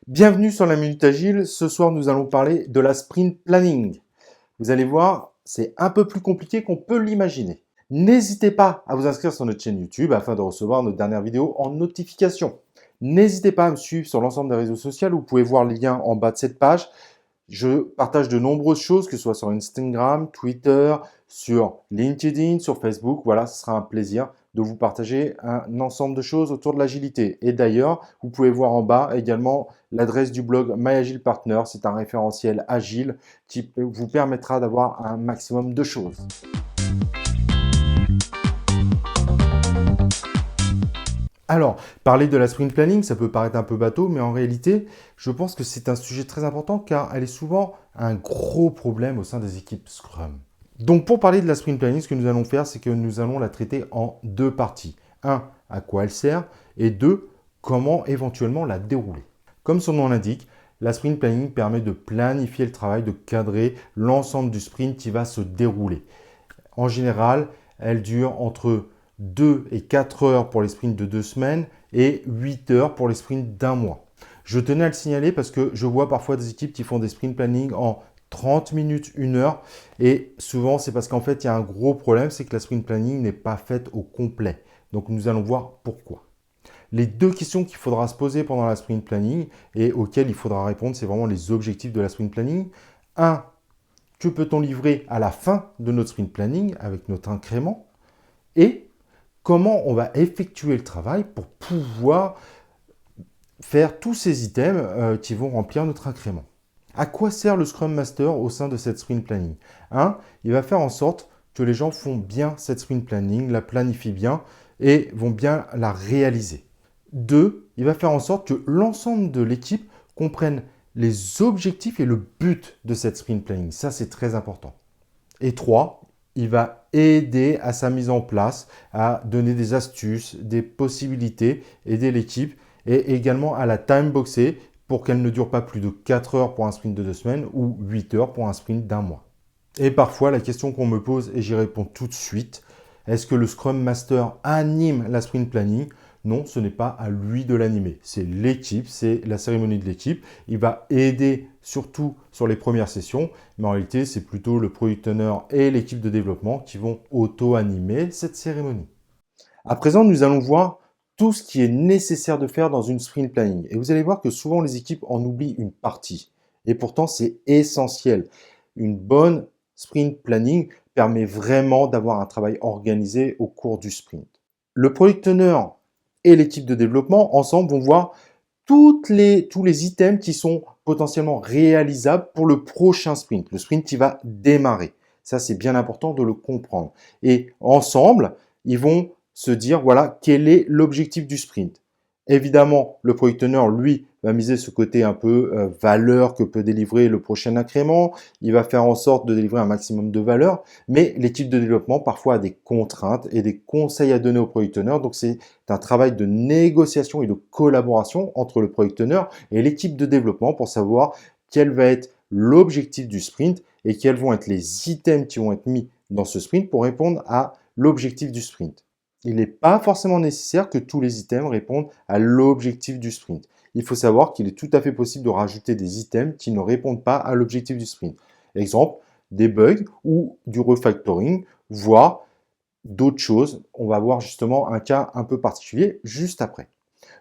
Bienvenue sur la Minute Agile. Ce soir, nous allons parler de la sprint planning. Vous allez voir, c'est un peu plus compliqué qu'on peut l'imaginer. N'hésitez pas à vous inscrire sur notre chaîne YouTube afin de recevoir nos dernières vidéos en notification. N'hésitez pas à me suivre sur l'ensemble des réseaux sociaux. Vous pouvez voir les liens en bas de cette page. Je partage de nombreuses choses, que ce soit sur Instagram, Twitter, sur LinkedIn, sur Facebook. Voilà, ce sera un plaisir de vous partager un ensemble de choses autour de l'agilité. Et d'ailleurs, vous pouvez voir en bas également l'adresse du blog MyAgilePartner. C'est un référentiel agile qui vous permettra d'avoir un maximum de choses. Alors, parler de la sprint planning, ça peut paraître un peu bateau, mais en réalité, je pense que c'est un sujet très important car elle est souvent un gros problème au sein des équipes Scrum. Donc, pour parler de la sprint planning, ce que nous allons faire, c'est que nous allons la traiter en deux parties. Un, à quoi elle sert, et deux, comment éventuellement la dérouler. Comme son nom l'indique, la sprint planning permet de planifier le travail, de cadrer l'ensemble du sprint qui va se dérouler. En général, elle dure entre 2 et 4 heures pour les sprints de 2 semaines et 8 heures pour les sprints d'un mois. Je tenais à le signaler parce que je vois parfois des équipes qui font des sprint planning en 30 minutes, 1 heure. Et souvent, c'est parce qu'en fait, il y a un gros problème, c'est que la sprint planning n'est pas faite au complet. Donc, nous allons voir pourquoi. Les deux questions qu'il faudra se poser pendant la sprint planning et auxquelles il faudra répondre, c'est vraiment les objectifs de la sprint planning. 1. Que peut-on livrer à la fin de notre sprint planning avec notre incrément? Et comment on va effectuer le travail pour pouvoir faire tous ces items qui vont remplir notre incrément. À quoi sert le Scrum Master au sein de cette sprint planning? 1. Il va faire en sorte que les gens font bien cette sprint planning, la planifient bien et vont bien la réaliser. 2. Il va faire en sorte que l'ensemble de l'équipe comprenne les objectifs et le but de cette sprint planning. Ça, c'est très important. Et 3. Il va aider à sa mise en place, à donner des astuces, des possibilités, aider l'équipe et également à la timeboxer pour qu'elle ne dure pas plus de 4 heures pour un sprint de 2 semaines ou 8 heures pour un sprint d'un mois. Et parfois, la question qu'on me pose, et j'y réponds tout de suite, est-ce que le Scrum Master anime la sprint planning? Non, ce n'est pas à lui de l'animer. C'est l'équipe, c'est la cérémonie de l'équipe. Il va aider surtout sur les premières sessions, mais en réalité, c'est plutôt le Product Owner et l'équipe de développement qui vont auto-animer cette cérémonie. À présent, nous allons voir tout ce qui est nécessaire de faire dans une sprint planning. Et vous allez voir que souvent, les équipes en oublient une partie. Et pourtant, c'est essentiel. Une bonne sprint planning permet vraiment d'avoir un travail organisé au cours du sprint. Le Product Owner et l'équipe de développement, ensemble, vont voir tous les items qui sont potentiellement réalisables pour le prochain sprint, le sprint qui va démarrer. Ça, c'est bien important de le comprendre. Et ensemble, ils vont se dire, voilà, quel est l'objectif du sprint. Évidemment, le Product Owner, lui, va miser ce côté un peu valeur que peut délivrer le prochain incrément. Il va faire en sorte de délivrer un maximum de valeur. Mais l'équipe de développement, parfois, a des contraintes et des conseils à donner au Product Owner. Donc, c'est un travail de négociation et de collaboration entre le Product Owner et l'équipe de développement pour savoir quel va être l'objectif du sprint et quels vont être les items qui vont être mis dans ce sprint pour répondre à l'objectif du sprint. Il n'est pas forcément nécessaire que tous les items répondent à l'objectif du sprint. Il faut savoir qu'il est tout à fait possible de rajouter des items qui ne répondent pas à l'objectif du sprint. Exemple, des bugs ou du refactoring, voire d'autres choses. On va voir justement un cas un peu particulier juste après.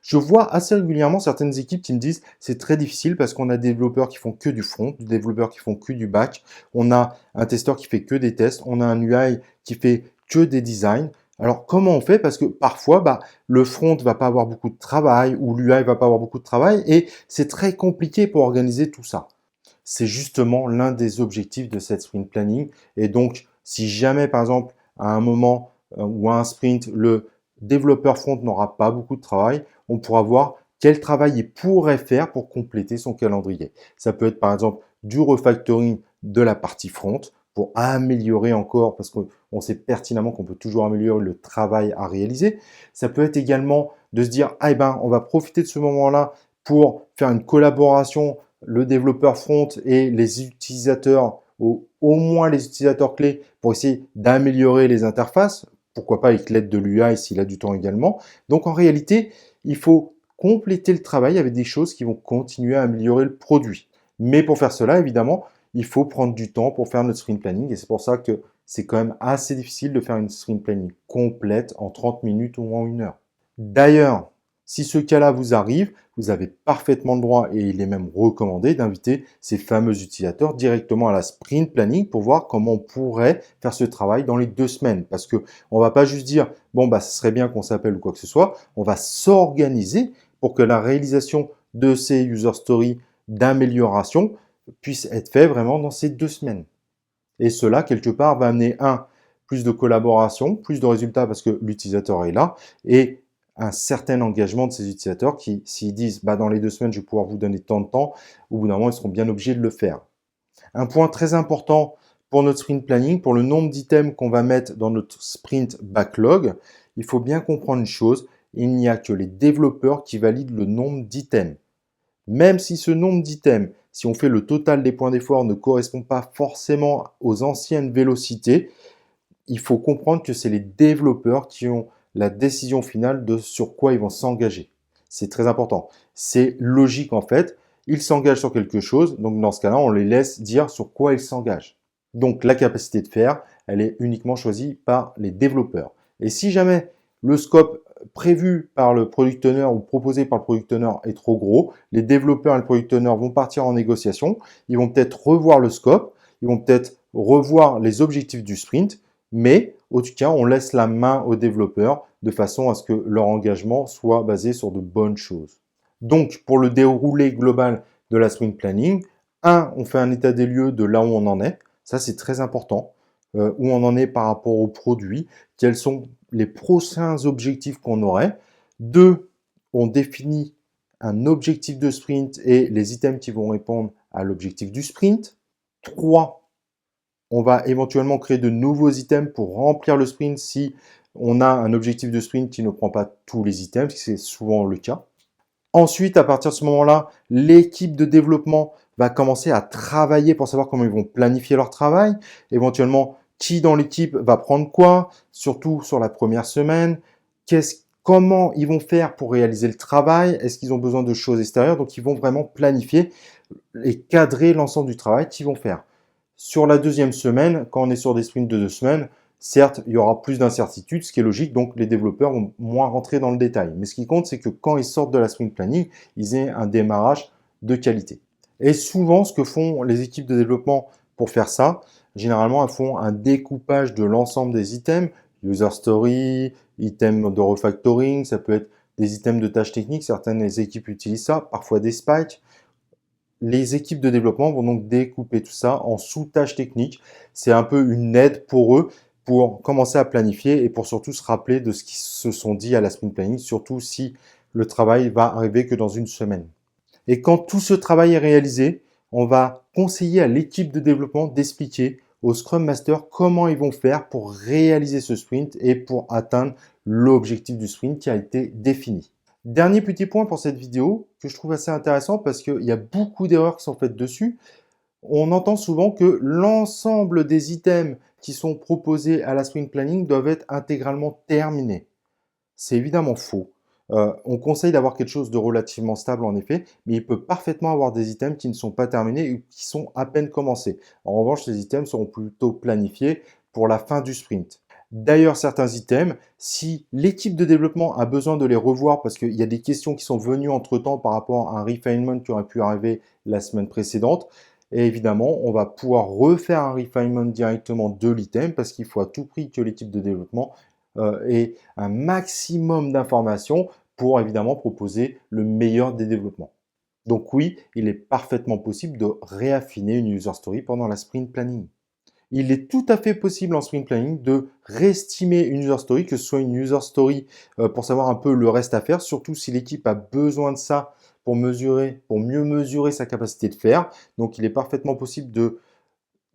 Je vois assez régulièrement certaines équipes qui me disent c'est très difficile parce qu'on a des développeurs qui font que du front, des développeurs qui font que du back, on a un testeur qui fait que des tests, on a un UI qui fait que des designs. Alors comment on fait? Parce que parfois, le front va pas avoir beaucoup de travail ou l'UI va pas avoir beaucoup de travail et c'est très compliqué pour organiser tout ça. C'est justement l'un des objectifs de cette sprint planning. Et donc, si jamais, par exemple, à un moment ou à un sprint, le développeur front n'aura pas beaucoup de travail, on pourra voir quel travail il pourrait faire pour compléter son calendrier. Ça peut être par exemple du refactoring de la partie front pour améliorer encore, parce qu'on sait pertinemment qu'on peut toujours améliorer le travail à réaliser. Ça peut être également de se dire, ah, on va profiter de ce moment-là pour faire une collaboration, le développeur front et les utilisateurs, au moins les utilisateurs clés, pour essayer d'améliorer les interfaces, pourquoi pas avec l'aide de l'UI s'il a du temps également. Donc en réalité, il faut compléter le travail avec des choses qui vont continuer à améliorer le produit. Mais pour faire cela, évidemment, il faut prendre du temps pour faire notre sprint planning et c'est pour ça que c'est quand même assez difficile de faire une sprint planning complète en 30 minutes ou en 1 heure. D'ailleurs, si ce cas-là vous arrive, vous avez parfaitement le droit et il est même recommandé d'inviter ces fameux utilisateurs directement à la sprint planning pour voir comment on pourrait faire ce travail dans les 2 semaines. Parce que on va pas juste dire bon bah ce serait bien qu'on s'appelle ou quoi que ce soit. On va s'organiser pour que la réalisation de ces user stories d'amélioration puisse être fait vraiment dans ces 2 semaines. Et cela, quelque part, va amener plus de collaboration, plus de résultats parce que l'utilisateur est là, et un certain engagement de ces utilisateurs qui, s'ils disent bah, dans les 2 semaines, je vais pouvoir vous donner tant de temps, au bout d'un moment, ils seront bien obligés de le faire. Un point très important pour notre sprint planning, pour le nombre d'items qu'on va mettre dans notre sprint backlog, il faut bien comprendre une chose, il n'y a que les développeurs qui valident le nombre d'items. Même si ce nombre d'items, si on fait le total des points d'effort, ne correspond pas forcément aux anciennes vélocités, il faut comprendre que c'est les développeurs qui ont la décision finale de sur quoi ils vont s'engager. C'est très important. C'est logique en fait. Ils s'engagent sur quelque chose, donc dans ce cas-là, on les laisse dire sur quoi ils s'engagent. Donc la capacité de faire, elle est uniquement choisie par les développeurs. Et si jamais le scope prévu par le product owner ou proposé par le product owner est trop gros, les développeurs et le product owner vont partir en négociation, ils vont peut-être revoir le scope, ils vont peut-être revoir les objectifs du sprint, mais en tout cas, on laisse la main aux développeurs de façon à ce que leur engagement soit basé sur de bonnes choses. Donc, pour le déroulé global de la sprint planning, on fait un état des lieux de là où on en est. Ça, c'est très important. Où on en est par rapport au produit, quels sont les prochains objectifs qu'on aurait. 2, on définit un objectif de sprint et les items qui vont répondre à l'objectif du sprint. 3, on va éventuellement créer de nouveaux items pour remplir le sprint si on a un objectif de sprint qui ne prend pas tous les items, ce qui c'est souvent le cas. Ensuite, à partir de ce moment-là, l'équipe de développement va commencer à travailler pour savoir comment ils vont planifier leur travail, éventuellement qui dans l'équipe va prendre quoi, surtout sur la première semaine, comment ils vont faire pour réaliser le travail, est-ce qu'ils ont besoin de choses extérieures, donc ils vont vraiment planifier et cadrer l'ensemble du travail qu'ils vont faire. Sur la deuxième semaine, quand on est sur des sprints de 2 semaines, certes, il y aura plus d'incertitudes, ce qui est logique, donc les développeurs vont moins rentrer dans le détail. Mais ce qui compte, c'est que quand ils sortent de la sprint planning, ils aient un démarrage de qualité. Et souvent, ce que font les équipes de développement pour faire ça, généralement, elles font un découpage de l'ensemble des items, user story, items de refactoring, ça peut être des items de tâches techniques, certaines équipes utilisent ça, parfois des spikes. Les équipes de développement vont donc découper tout ça en sous-tâches techniques. C'est un peu une aide pour eux pour commencer à planifier et pour surtout se rappeler de ce qu'ils se sont dit à la sprint planning, surtout si le travail va arriver que dans 1 semaine. Et quand tout ce travail est réalisé, on va conseiller à l'équipe de développement d'expliquer au Scrum Master comment ils vont faire pour réaliser ce sprint et pour atteindre l'objectif du sprint qui a été défini. Dernier petit point pour cette vidéo que je trouve assez intéressant parce qu'il y a beaucoup d'erreurs qui sont faites dessus. On entend souvent que l'ensemble des items qui sont proposés à la sprint planning doivent être intégralement terminés. C'est évidemment faux. On conseille d'avoir quelque chose de relativement stable en effet, mais il peut parfaitement avoir des items qui ne sont pas terminés ou qui sont à peine commencés. En revanche, ces items seront plutôt planifiés pour la fin du sprint. D'ailleurs, certains items, si l'équipe de développement a besoin de les revoir parce qu'il y a des questions qui sont venues entre-temps par rapport à un refinement qui aurait pu arriver la semaine précédente, et évidemment, on va pouvoir refaire un refinement directement de l'item parce qu'il faut à tout prix que l'équipe de développement ait un maximum d'informations pour évidemment proposer le meilleur des développements. Donc oui, il est parfaitement possible de réaffiner une user story pendant la sprint planning. Il est tout à fait possible en sprint planning de réestimer une user story, que ce soit une user story pour savoir un peu le reste à faire, surtout si l'équipe a besoin de ça pour mieux mesurer sa capacité de faire. Donc il est parfaitement possible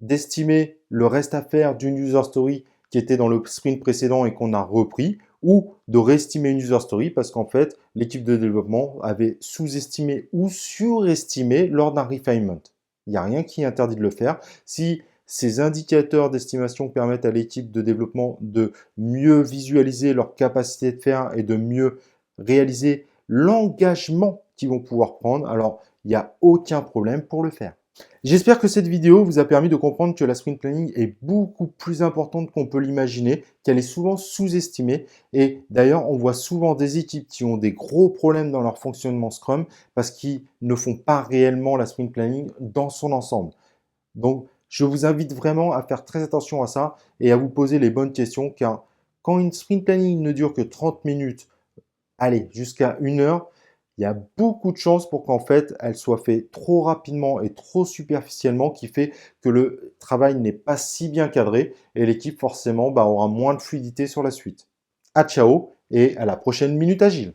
d'estimer le reste à faire d'une user story qui était dans le sprint précédent et qu'on a repris, ou de réestimer une user story parce qu'en fait, l'équipe de développement avait sous-estimé ou surestimé lors d'un refinement. Il n'y a rien qui interdit de le faire. Si ces indicateurs d'estimation permettent à l'équipe de développement de mieux visualiser leur capacité de faire et de mieux réaliser l'engagement qu'ils vont pouvoir prendre, alors il n'y a aucun problème pour le faire. J'espère que cette vidéo vous a permis de comprendre que la sprint planning est beaucoup plus importante qu'on peut l'imaginer, qu'elle est souvent sous-estimée. Et d'ailleurs, on voit souvent des équipes qui ont des gros problèmes dans leur fonctionnement Scrum parce qu'ils ne font pas réellement la sprint planning dans son ensemble. Donc, je vous invite vraiment à faire très attention à ça et à vous poser les bonnes questions, car quand une sprint planning ne dure que 30 minutes, allez, jusqu'à 1 heure, il y a beaucoup de chances pour qu'en fait, elle soit faite trop rapidement et trop superficiellement, qui fait que le travail n'est pas si bien cadré et l'équipe forcément aura moins de fluidité sur la suite. À ciao et à la prochaine Minute Agile.